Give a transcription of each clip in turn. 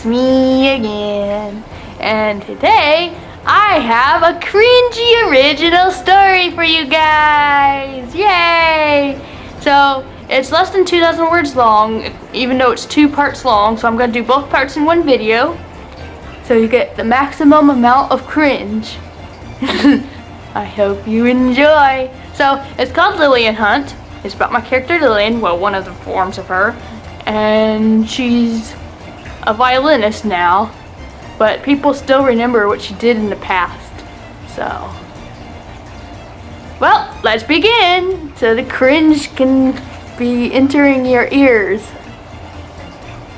it's me again. And today, I have a cringy original story for you guys! Yay! So, it's less than 2,000 words long, even though it's 2 parts long, so I'm going to do both parts in one video. So you get the maximum amount of cringe. I hope you enjoy. So, it's called Lillian Hunt. It's about my character Lillian, well, one of the forms of her. And she's a violinist now, but people still remember what she did in the past. So, well, let's begin so the cringe can be entering your ears.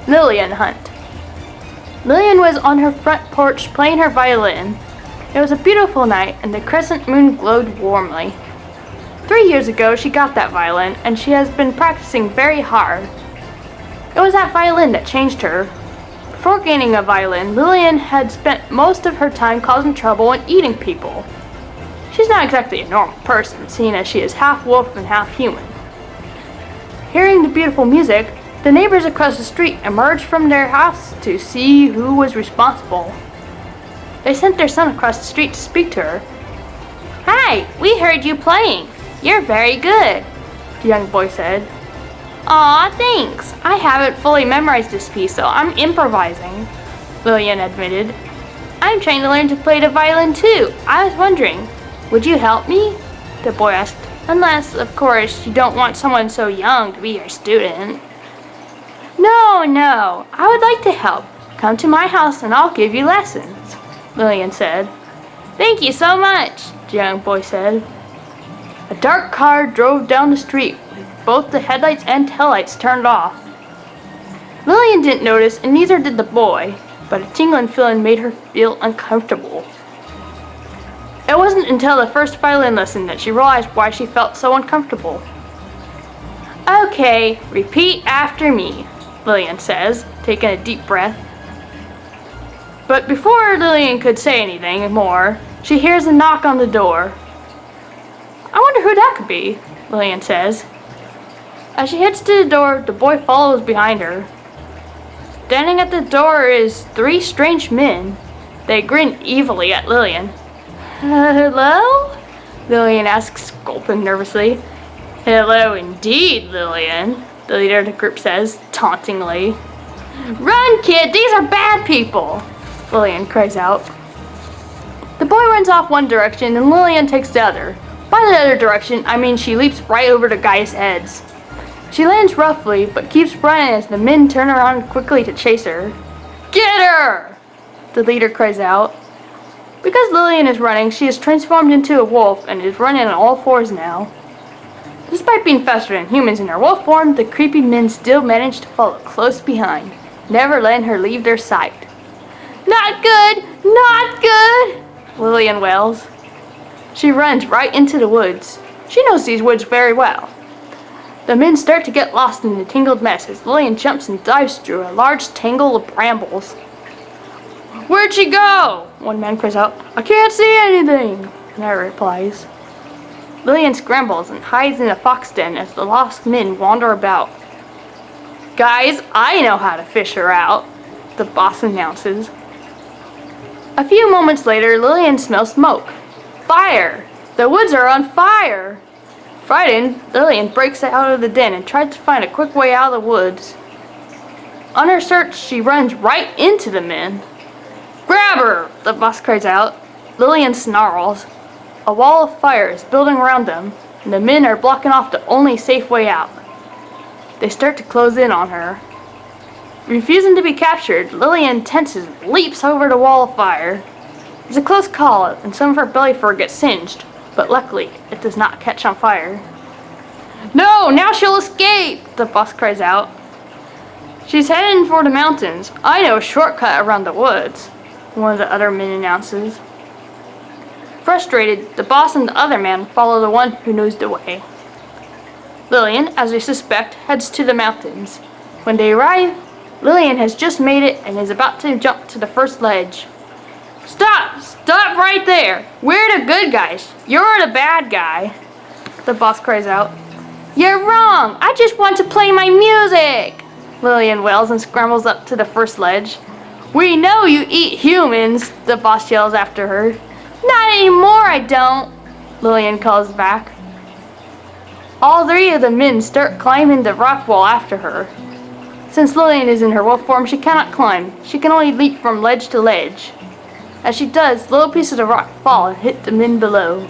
Lillian Hunt. Lillian was on her front porch playing her violin. It was a beautiful night and the crescent moon glowed warmly. 3 years ago she got that violin and she has been practicing very hard. It was that violin that changed her. Before gaining a violin, Lillian had spent most of her time causing trouble and eating people. She's not exactly a normal person, seeing as she is half wolf and half human. Hearing the beautiful music, the neighbors across the street emerged from their house to see who was responsible. They sent their son across the street to speak to her. "Hi, we heard you playing. You're very good," the young boy said. "Aw, thanks. I haven't fully memorized this piece, so I'm improvising," Lillian admitted. "I'm trying to learn to play the violin too. I was wondering, would you help me?" the boy asked. "Unless, of course, you don't want someone so young to be your student." No, I would like to help. Come to my house and I'll give you lessons," Lillian said. "Thank you so much," the young boy said. A dark car drove down the street with both the headlights and taillights turned off. Lillian didn't notice, and neither did the boy, but a tingling feeling made her feel uncomfortable. It wasn't until the first violin lesson that she realized why she felt so uncomfortable. "Okay, repeat after me," Lillian says, taking a deep breath. But before Lillian could say anything more, she hears a knock on the door. "I wonder who that could be," Lillian says. As she heads to the door, the boy follows behind her. Standing at the door is 3 strange men. They grin evilly at Lillian. "Hello?" Lillian asks, gulping nervously. "Hello indeed, Lillian," the leader of the group says, tauntingly. "Run, kid! These are bad people!" Lillian cries out. The boy runs off one direction and Lillian takes the other. By the other direction, I mean she leaps right over the guys' heads. She lands roughly, but keeps running as the men turn around quickly to chase her. "Get her!" the leader cries out. Because Lillian is running, she is transformed into a wolf and is running on all 4s now. Despite being faster than humans in her wolf form, the creepy men still manage to follow close behind, never letting her leave their sight. "Not good! Not good!" Lillian wails. She runs right into the woods. She knows these woods very well. The men start to get lost in the tangled mess as Lillian jumps and dives through a large tangle of brambles. "Where'd she go?" one man cries out. "I can't see anything," another replies. Lillian scrambles and hides in a fox den as the lost men wander about. "Guys, I know how to fish her out," the boss announces. A few moments later, Lillian smells smoke. Fire! The woods are on fire! Frightened, Lillian breaks out of the den and tries to find a quick way out of the woods. On her search, she runs right into the men. "Grab her!" the boss cries out. Lillian snarls. A wall of fire is building around them, and the men are blocking off the only safe way out. They start to close in on her. Refusing to be captured, Lillian tenses and leaps over the wall of fire. It's a close call, and some of her belly fur gets singed, but luckily, it does not catch on fire. "No, now she'll escape!" the boss cries out. "She's heading for the mountains. I know a shortcut around the woods," one of the other men announces. Frustrated, the boss and the other man follow the one who knows the way. Lillian, as they suspect, heads to the mountains. When they arrive, Lillian has just made it and is about to jump to the first ledge. "Stop! Stop right there! We're the good guys. You're the bad guy," the boss cries out. "You're wrong! I just want to play my music!" Lillian wails and scrambles up to the first ledge. We know you eat humans, the boss yells after her. Not anymore, I don't, Lillian calls back. All three of the men start climbing the rock wall after her. Since Lillian is in her wolf form, she cannot climb. She can only leap from ledge to ledge. As she does, little pieces of rock fall and hit the men below.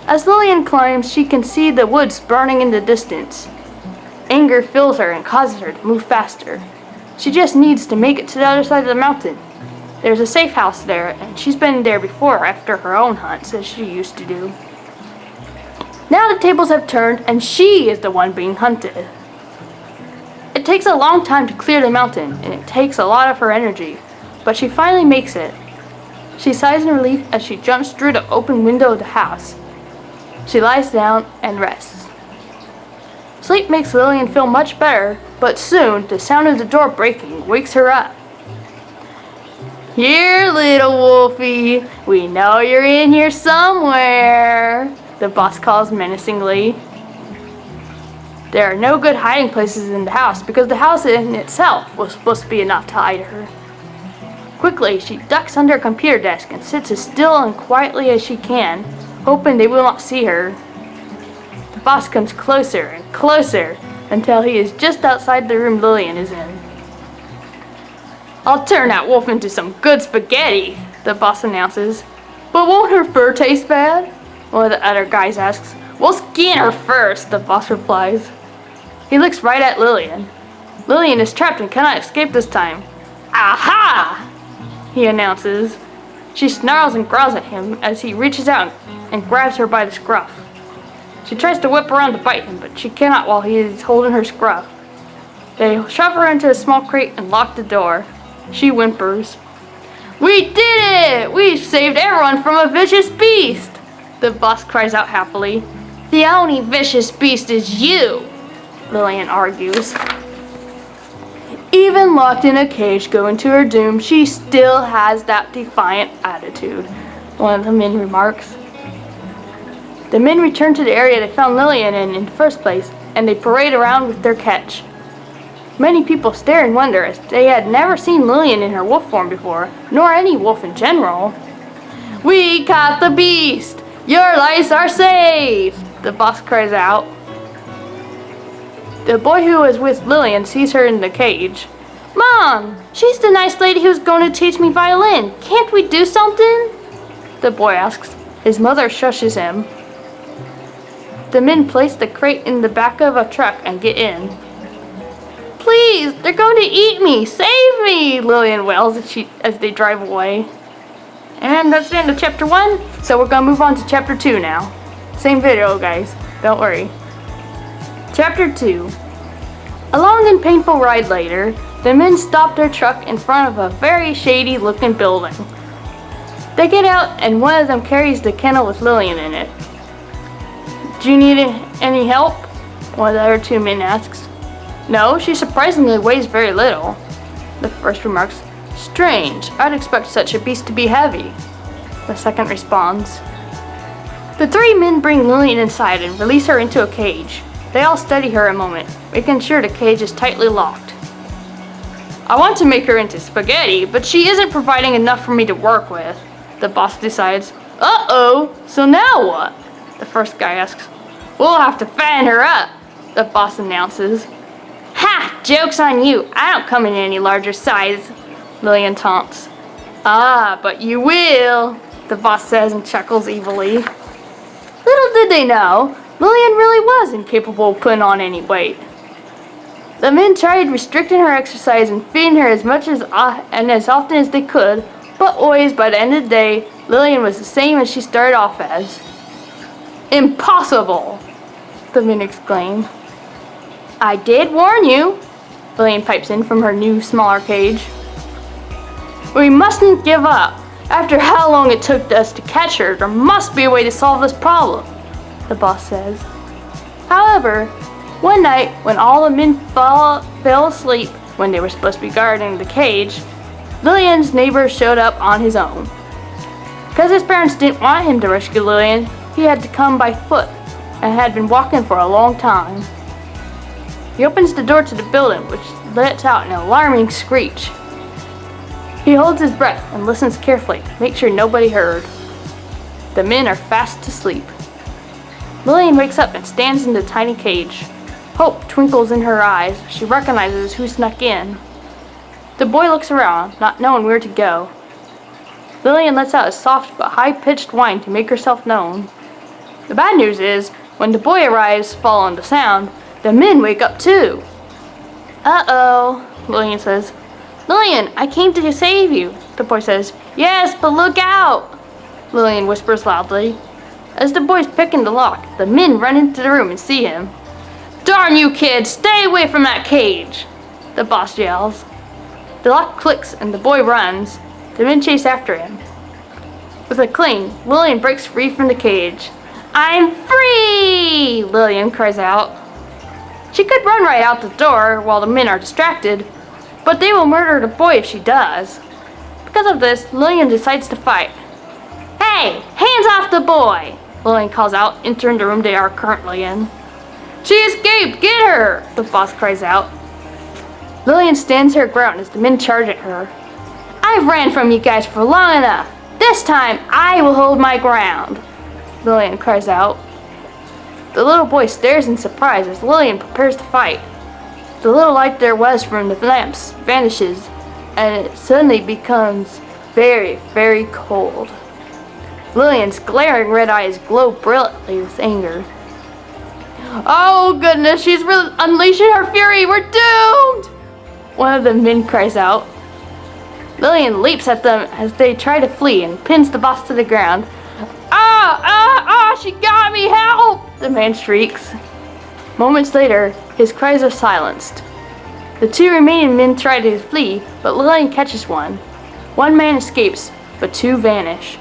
As Lillian climbs, she can see the woods burning in the distance. Anger fills her and causes her to move faster. She just needs to make it to the other side of the mountain. There's a safe house there, and she's been there before after her own hunts, as she used to do. Now the tables have turned, and she is the one being hunted. It takes a long time to clear the mountain, and it takes a lot of her energy, but she finally makes it. She sighs in relief as she jumps through the open window of the house. She lies down and rests. Sleep makes Lillian feel much better, but soon the sound of the door breaking wakes her up. Here, little wolfie, we know you're in here somewhere, the boss calls menacingly. There are no good hiding places in the house because the house in itself was supposed to be enough to hide her. Quickly, she ducks under a computer desk and sits as still and quietly as she can, hoping they will not see her. The boss comes closer and closer until he is just outside the room Lillian is in. I'll turn that wolf into some good spaghetti, the boss announces. But won't her fur taste bad? One of the other guys asks. We'll skin her first, the boss replies. He looks right at Lillian. Lillian is trapped and cannot escape this time. Aha! He announces. She snarls and growls at him as he reaches out and grabs her by the scruff. She tries to whip around to bite him, but she cannot while he is holding her scruff. They shove her into a small crate and lock the door. She whimpers. We did it! We saved everyone from a vicious beast! The boss cries out happily. The only vicious beast is you, Lillian argues. Even locked in a cage going to her doom, she still has that defiant attitude, one of the men remarks. The men return to the area they found Lillian in the first place, and they parade around with their catch. Many people stare and wonder as they had never seen Lillian in her wolf form before, nor any wolf in general. We caught the beast! Your lives are safe! The boss cries out. The boy who was with Lillian sees her in the cage. Mom! She's the nice lady who's going to teach me violin. Can't we do something? The boy asks. His mother shushes him. The men place the crate in the back of a truck and get in. Please, they're going to eat me! Save me! Lillian wails as they drive away. And that's the end of chapter 1, so we're going to move on to chapter 2 now. Same video, guys. Don't worry. Chapter 2. A long and painful ride later, the men stop their truck in front of a very shady looking building. They get out and one of them carries the kennel with Lillian in it. Do you need any help? One of the other two men asks. No, she surprisingly weighs very little. The first remarks, strange, I'd expect such a beast to be heavy. The second responds. The three men bring Lillian inside and release her into a cage. They all study her a moment, making sure the cage is tightly locked. I want to make her into spaghetti, but she isn't providing enough for me to work with. The boss decides. Uh-oh, so now what? The first guy asks. We'll have to fatten her up, the boss announces. Ha! Joke's on you. I don't come in any larger size, Lillian taunts. Ah, but you will, the boss says and chuckles evilly. Little did they know, Lillian really was incapable of putting on any weight. The men tried restricting her exercise and feeding her as much as and as often as they could, but always by the end of the day, Lillian was the same as she started off as. Impossible! The men exclaim. I did warn you, Lillian pipes in from her new, smaller cage. We mustn't give up. After how long it took us to catch her, there must be a way to solve this problem, the boss says. However, one night when all the men fell asleep when they were supposed to be guarding the cage, Lillian's neighbor showed up on his own. Because his parents didn't want him to rescue Lillian, he had to come by foot and had been walking for a long time. He opens the door to the building, which lets out an alarming screech. He holds his breath and listens carefully to make sure nobody heard. The men are fast asleep. Lillian wakes up and stands in the tiny cage. Hope twinkles in her eyes. She recognizes who snuck in. The boy looks around, not knowing where to go. Lillian lets out a soft but high-pitched whine to make herself known. The bad news is, when the boy arrives following the sound, the men wake up too. Uh-oh, Lillian says. Lillian, I came to save you, the boy says. Yes, but look out, Lillian whispers loudly. As the boy's picking the lock, the men run into the room and see him. Darn you kids, stay away from that cage, the boss yells. The lock clicks and the boy runs. The men chase after him. With a cling, Lillian breaks free from the cage. I'm free! Lillian cries out. She could run right out the door while the men are distracted, but they will murder the boy if she does. Because of this, Lillian decides to fight. Hey, hands off the boy! Lillian calls out, entering the room they are currently in. She escaped! Get her! The boss cries out. Lillian stands her ground as the men charge at her. I've ran from you guys for long enough. This time, I will hold my ground, Lillian cries out. The little boy stares in surprise as Lillian prepares to fight. The little light there was from the lamps vanishes, and it suddenly becomes very, very cold. Lillian's glaring red eyes glow brilliantly with anger. Oh goodness, she's unleashing her fury! We're doomed! One of the men cries out. Lillian leaps at them as they try to flee and pins the boss to the ground. She got me, help! The man shrieks. Moments later, his cries are silenced. The two remaining men try to flee, but Lillian catches one. One man escapes, but two vanish.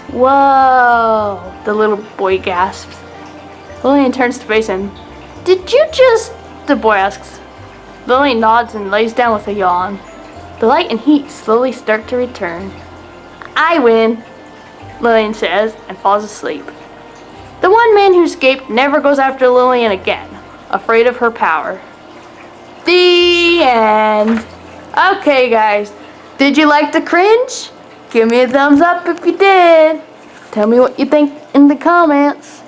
Whoa, the little boy gasps. Lillian turns to face him. Did you just... the boy asks. Lillian nods and lays down with a yawn. The light and heat slowly start to return. I win, Lillian says, and falls asleep. The one man who escaped never goes after Lillian again, afraid of her power. The end. Okay, guys, did you like the cringe? Give me a thumbs up if you did. Tell me what you think in the comments.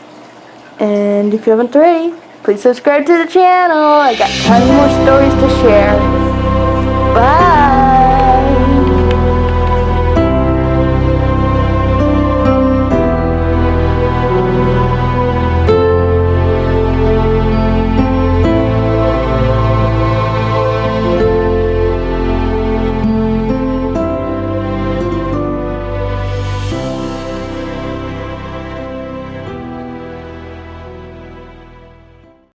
And if you haven't already, please subscribe to the channel. I got tons more stories to share. Bye.